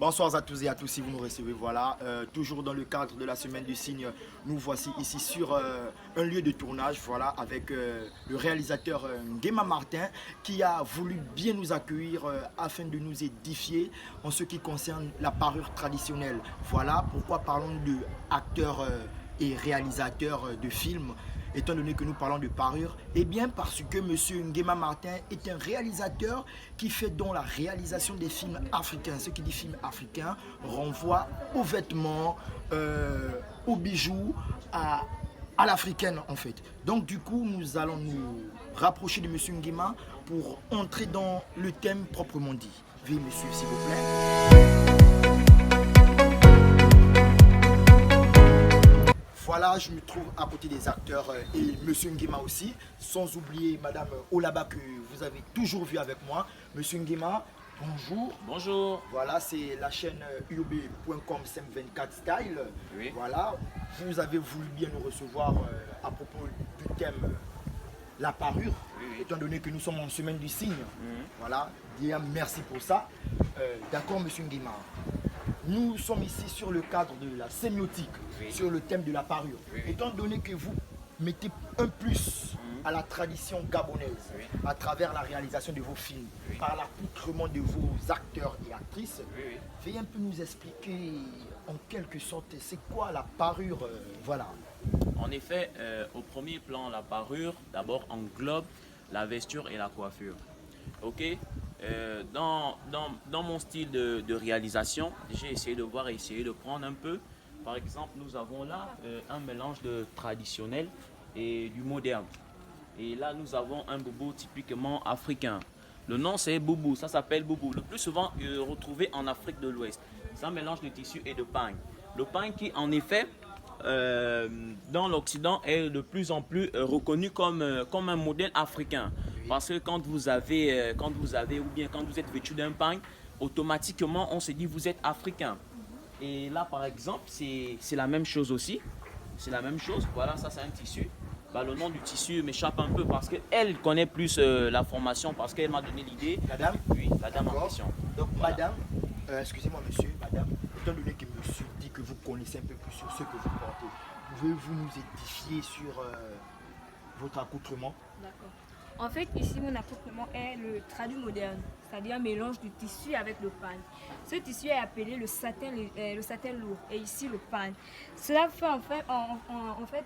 Bonsoir à tous et à tous si vous nous recevez, voilà, toujours dans le cadre de la semaine du signe, nous voici ici sur un lieu de tournage, voilà, avec le réalisateur Nguema Martin qui a voulu bien nous accueillir afin de nous édifier en ce qui concerne la parure traditionnelle. Voilà pourquoi parlons de acteurs et réalisateurs de films. Étant donné que nous parlons de parure, eh bien parce que M. Nguema Martin est un réalisateur qui fait donc la réalisation des films africains. Ce qui dit film africain renvoie aux vêtements, aux bijoux, à l'africaine en fait. Donc du coup, nous allons nous rapprocher de M. Nguema pour entrer dans le thème proprement dit. Veuillez me suivre s'il vous plaît. Voilà, je me trouve à côté des acteurs et Monsieur Nguema aussi, sans oublier Madame Olaba que vous avez toujours vu avec moi. Monsieur Nguema, bonjour. Bonjour. Voilà, c'est la chaîne iob.com 524 Style. Oui. Voilà, vous avez voulu bien nous recevoir à propos du thème la parure, étant donné que nous sommes en semaine du signe. Voilà, bien merci pour ça. D'accord, Monsieur Nguema. Nous sommes ici sur le cadre de la sémiotique, sur le thème de la parure. Étant donné que vous mettez un plus à la tradition gabonaise à travers la réalisation de vos films, par l'accoutrement de vos acteurs et actrices, veuillez un peu nous expliquer en quelque sorte c'est quoi la parure, voilà. En effet, au premier plan, la parure d'abord englobe la vesture et la coiffure. Ok. Dans mon style de réalisation, j'ai essayé de voir et essayé de prendre un peu. Par exemple, nous avons là un mélange de traditionnel et du moderne. Et là, nous avons un boubou typiquement africain. Le nom, c'est boubou. Ça s'appelle boubou. Le plus souvent retrouvé en Afrique de l'Ouest. C'est un mélange de tissu et de pagne. Le pagne qui, en effet, dans l'Occident est de plus en plus reconnu comme un modèle africain. Parce que quand vous avez ou bien quand vous êtes vêtu d'un pagne, automatiquement on se dit vous êtes africain. Et là par exemple c'est la même chose aussi. C'est la même chose. Voilà, ça c'est un tissu. Bah, le nom du tissu m'échappe un peu parce qu'elle connaît plus la formation parce qu'elle m'a donné l'idée. La dame? Oui, la dame en question. Donc voilà. Madame, excusez-moi monsieur, madame, étant donné que monsieur dit que vous connaissez un peu plus sur ce que vous portez, pouvez-vous nous édifier sur votre accoutrement? D'accord. En fait, ici, mon accoutrement est le tradu moderne, c'est-à-dire un mélange du tissu avec le pagne. Ce tissu est appelé le satin lourd et ici le pagne. Cela fait en fait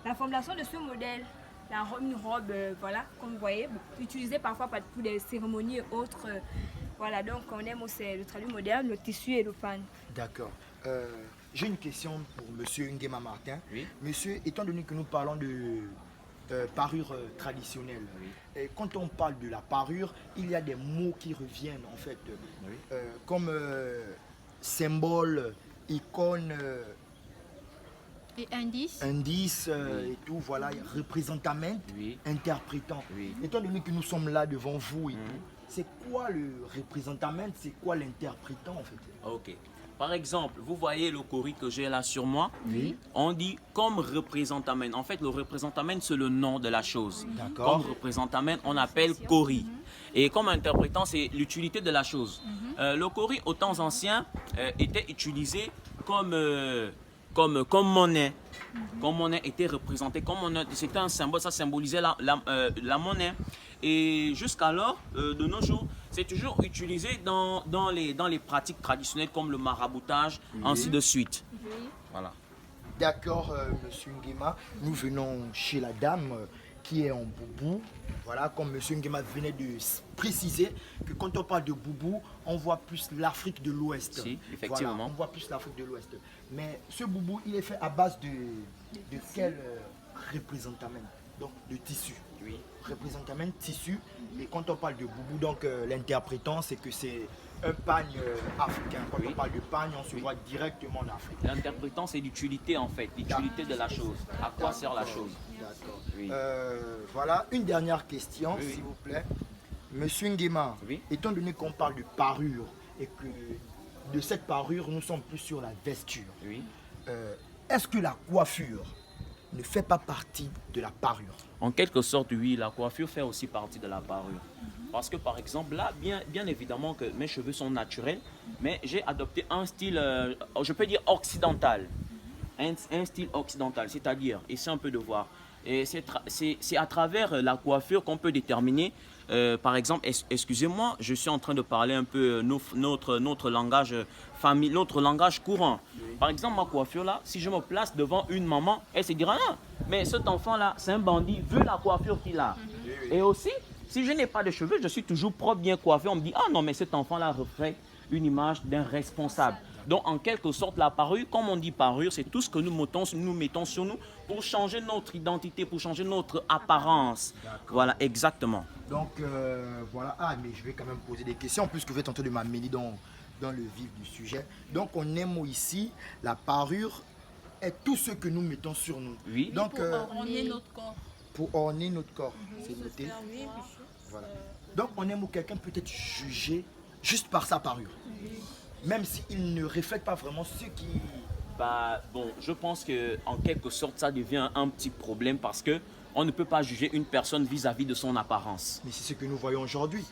la formulation de ce modèle, une robe, voilà, comme vous voyez, utilisée parfois pour des cérémonies et autres. Voilà, donc on aime aussi le tradu moderne, le tissu et le pagne. D'accord. J'ai une question pour monsieur Nguema Martin. Oui. Monsieur, étant donné que nous parlons de parure traditionnelle, et quand on parle de la parure, il y a des mots qui reviennent en fait, comme symbole, icône, Et indice. indice et tout, voilà, représentament, interprétant. Oui. Étant donné que nous sommes là devant vous et tout, c'est quoi le représentant, c'est quoi l'interprétant en fait? Ok. Par exemple, vous voyez le cori que j'ai là sur moi. Oui. On dit comme représentant. En fait, le représentant, c'est le nom de la chose. D'accord. Comme représentant, on appelle cori. Et comme interprétant, c'est l'utilité de la chose. Le cori, aux temps anciens, était utilisé comme monnaie. Comme monnaie était représenté comme monnaie. C'était un symbole, ça symbolisait la monnaie. Et jusqu'alors, de nos jours, c'est toujours utilisé dans les pratiques traditionnelles comme le maraboutage, ainsi de suite. Voilà. D'accord, monsieur Nguema, nous venons chez la dame qui est en boubou. Voilà, comme monsieur Nguema venait de préciser que quand on parle de boubou, on voit plus l'Afrique de l'Ouest. Si, effectivement. Voilà, on voit plus l'Afrique de l'Ouest. Mais ce boubou, il est fait à base de quel représentant? Donc, de tissu. Oui. Représentant tissu. Et quand on parle de boubou, donc l'interprétant, c'est que c'est un pagne africain. Quand on parle de pagne, on se voit directement en Afrique. L'interprétant, c'est l'utilité en fait, l'utilité de la chose. À quoi sert la chose? D'accord. Oui. Voilà, une dernière question, s'il vous plaît. Monsieur Nguema, étant donné qu'on parle de parure et que de cette parure, nous sommes plus sur la vesture, est-ce que la coiffure ne fait pas partie de la parure. En quelque sorte, oui, la coiffure fait aussi partie de la parure. Parce que par exemple, là, bien évidemment que mes cheveux sont naturels, mais j'ai adopté un style, je peux dire occidental. Un style occidental, c'est-à-dire, essaie un peu de voir. Et c'est à travers la coiffure qu'on peut déterminer, par exemple, excusez-moi, je suis en train de parler un peu notre langage famille, notre langage courant. Par exemple, ma coiffure là, si je me place devant une maman, elle se dira, ah, mais cet enfant là, c'est un bandit, vu la coiffure qu'il a. Et aussi, si je n'ai pas de cheveux, je suis toujours propre, bien coiffé, on me dit, ah non, mais cet enfant là reflète une image d'un responsable. Donc, en quelque sorte, la parure, comme on dit parure, c'est tout ce que nous mettons sur nous pour changer notre identité, pour changer notre apparence. Voilà, exactement. Donc, voilà. Ah, mais je vais quand même poser des questions, puisque vous êtes en train de m'amener dans le vif du sujet. Donc, on aime ici, la parure est tout ce que nous mettons sur nous. Oui. Donc, Pour orner notre corps. pour orner notre corps, c'est noté. Voilà. Donc, on aime où quelqu'un peut être jugé juste par sa parure. Même s'il ne reflète pas vraiment ce qui... Bah, bon, je pense qu'en quelque sorte, ça devient un petit problème parce que on ne peut pas juger une personne vis-à-vis de son apparence. Mais c'est ce que nous voyons aujourd'hui.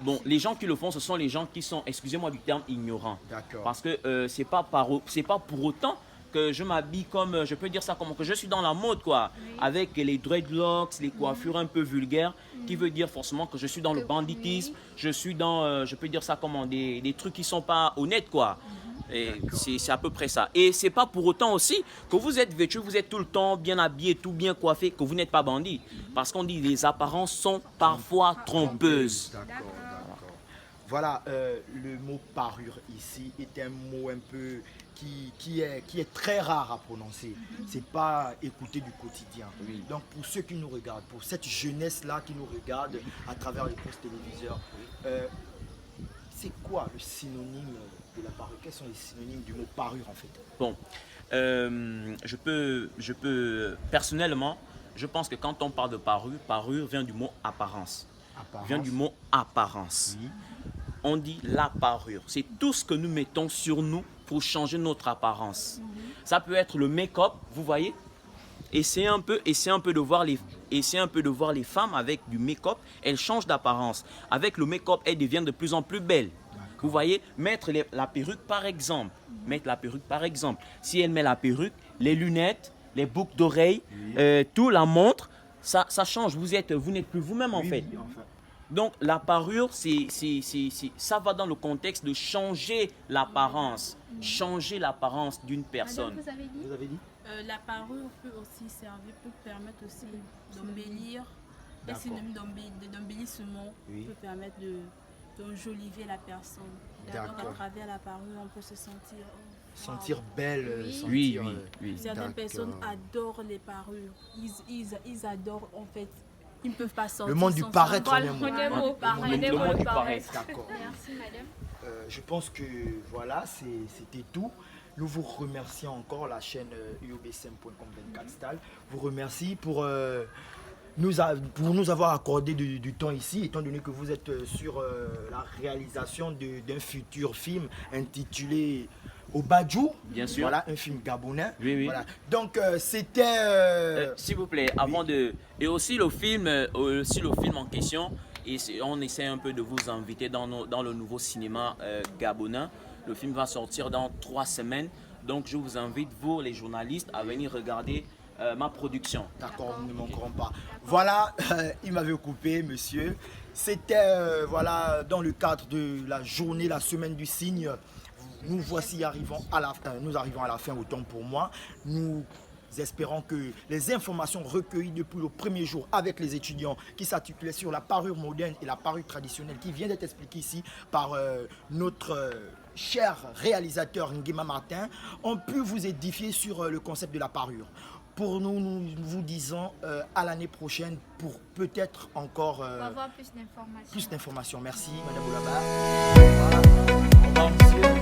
Bon, les gens qui le font, ce sont les gens qui sont, excusez-moi du terme, ignorants. D'accord. Parce que c'est pas pour autant que je m'habille comme, je peux dire ça comme que je suis dans la mode, quoi. Avec les dreadlocks, les coiffures un peu vulgaires, qui veut dire forcément que je suis dans le banditisme, je suis dans, je peux dire ça comment, des trucs qui sont pas honnêtes, quoi. Et c'est à peu près ça. Et c'est pas pour autant aussi que vous êtes vêtu, vous êtes tout le temps bien habillé, tout bien coiffé, que vous n'êtes pas bandit. Parce qu'on dit les apparences sont parfois trompeuses. D'accord, d'accord. Voilà, le mot parure ici est un mot un peu qui est très rare à prononcer. C'est pas écouté du quotidien. Oui. Donc pour ceux qui nous regardent, pour cette jeunesse-là qui nous regarde à travers les postes téléviseurs, c'est quoi le synonyme de la parure? Quels sont les synonymes du mot parure en fait? Bon, je peux, personnellement, je pense que quand on parle de parure, parure vient du mot apparence. Apparence. Vient du mot apparence. Oui. On dit la parure. C'est tout ce que nous mettons sur nous pour changer notre apparence. Ça peut être le make-up, vous voyez. Essayez un peu de voir les femmes avec du make-up, elles changent d'apparence. Avec le make-up, elles deviennent de plus en plus belles. Vous voyez, mettre la perruque par exemple. Si elle met la perruque, les lunettes, les boucles d'oreilles, tout, la montre, ça change. Vous n'êtes plus vous-même en fait. Oui, enfin. Donc la parure, ça va dans le contexte de changer l'apparence. Changer l'apparence d'une personne. Madame, vous avez dit Vous avez dit? La parure peut aussi servir pour permettre aussi d'embellir. Un D'accord. synonyme d'embellissement Oui. peut permettre d'enjoliver la personne. D'accord. Donc à travers la parure, on peut se sentir... Sentir belle, Oui. sentir... Oui. Certaines D'accord. personnes adorent les parures. Ils adorent en fait. Ils ne peuvent pas sortir. Le monde du sans paraître, sortir. on aime. On aime au paraître. Le monde du paraître. D'accord. Merci, madame. Je pense que voilà, c'était tout. Nous vous remercions encore, la chaîne UOBSM.com 24 Style. Vous remercie pour nous avoir accordé du temps ici, étant donné que vous êtes sur la réalisation d'un futur film intitulé Obadjou. Bien sûr. Voilà, un film gabonais. Oui, oui. Voilà. Donc c'était... S'il vous plaît, avant de... Et aussi le film en question, on essaie un peu de vous inviter dans le nouveau cinéma gabonais. Le film va sortir dans 3 semaines. Donc je vous invite, vous les journalistes, à venir regarder ma production. D'accord, nous ne manquerons pas. Voilà, il m'avait coupé, monsieur. C'était voilà, dans le cadre de la journée, la semaine du cygne. Nous voici nous arrivons à la fin, autant pour moi. Nous espérons que les informations recueillies depuis le premier jour avec les étudiants qui s'articulaient sur la parure moderne et la parure traditionnelle qui vient d'être expliquée ici par notre cher réalisateur Nguema Martin ont pu vous édifier sur le concept de la parure. Pour nous vous disons à l'année prochaine pour peut-être encore Pour avoir plus d'informations. plus d'informations. Merci, Madame Oulaba. Voilà. Au revoir, monsieur.